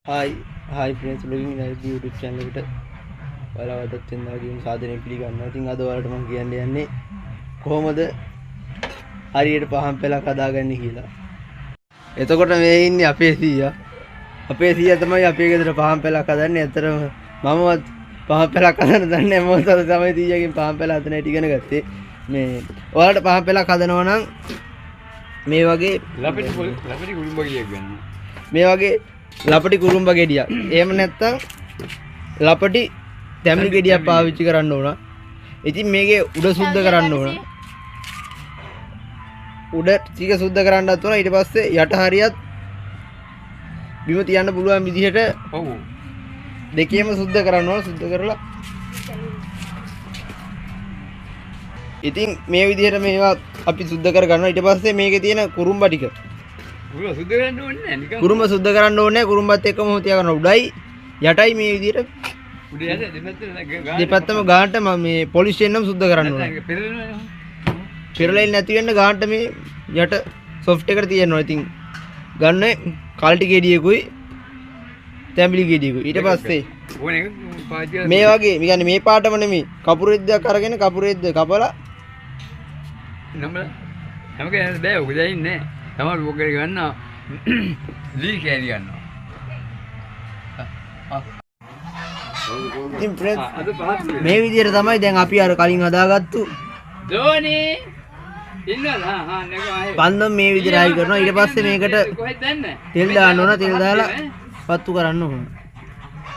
Hi friends, looking at the YouTube channel එකට ඔයාලවටත් වෙනවාගේම සාදරයෙන් පිළිගන්නවා. ඉතින් අද ඔයාලට මම කියන්න යන්නේ කොහොමද හරියට පහන් පෙලක් හදාගන්නේ කියලා. එතකොට මේ ඉන්නේ අපේ සීයා. අපේ සීයා තමයි අපේ ගෙදර පහන් පෙලක් හදන්නේ. ඇත්තටම මමවත් පහන් පෙලක් හදන්න දන්නේ නැහැ. මොකද තමයි සීයාගෙන් පහන් පෙල හදන හැටි ඉගෙන ගත්තේ. මේ ඔයාලට පහන් පෙලක් හදනවා නම් මේ වගේ ලපටි කුළුම්බ ගියක් ගන්න. මේ වගේ ලපටි කුරුම්බ ගෙඩියක්. එහෙම නැත්නම් ලපටි තැඹිලි ගෙඩියක් පාවිච්චි කරන්න ඕන. ඉතින් මේකේ උඩ සුද්ධ කරන්න ඕන. උඩ ටික සුද්ධ කරන්නත් ඕන. ඊට පස්සේ යට හරියත් බිම තියන්න පුළුවන් විදිහට ඔව් දෙකේම සුද්ධ කරන්න ඕන. සුද්ධ කරලා ඉතින් මේ විදිහට මේවා අපි සුද්ධ කර ගන්නවා. ඊට පස්සේ මේකේ තියෙන කුරුම්බ ටික කුරුම්බ සුද්ධ කරන්න ඕනේ නැහැ නිකන්. කුරුම්බ සුද්ධ කරන්න ඕනේ නැහැ. කුරුම්බත් එක්කම තියා ගන්න උඩයි යටයි මේ විදිහට උඩ යට දෙපැත්තම ගානට මම මේ පොලිෂ් එකෙන්ම සුද්ධ කරන්න ඕනේ. පෙරලෙනවා. පෙරලෙන්නේ නැති වෙන්න ගානට මේ යට සොෆ්ට් එකට තියනවා. ඉතින් ගන්න කල්ටි ගෙඩියකුයි තැඹිලි ගෙඩියකුයි. ඊට පස්සේ ඕන එක පාවිච්චි කරලා මේ වගේ කියන්නේ මේ පාටම නෙමෙයි කපුරෙද්දක් අරගෙන කපුරෙද්ද කපලා නම්බර හැම කෙනෙක් බෑ ඔක දෙන්නේ නැහැ. තමයි ඔක ගන්නවා ලී කෑලි ගන්නවා. ඉතින් friends අද පහත් මේ විදිහට තමයි දැන් අපි අර කලින් හදාගත්තු දෝනි ඉන්නවද? හා නේක ආයේ පන්දම් මේ විදිහට ආයි කරනවා. ඊට පස්සේ මේකට කොහෙද දන්නේ? තෙල් දාන්න ඕන. තෙල් දාලා පත්තු කරන්න ඕන.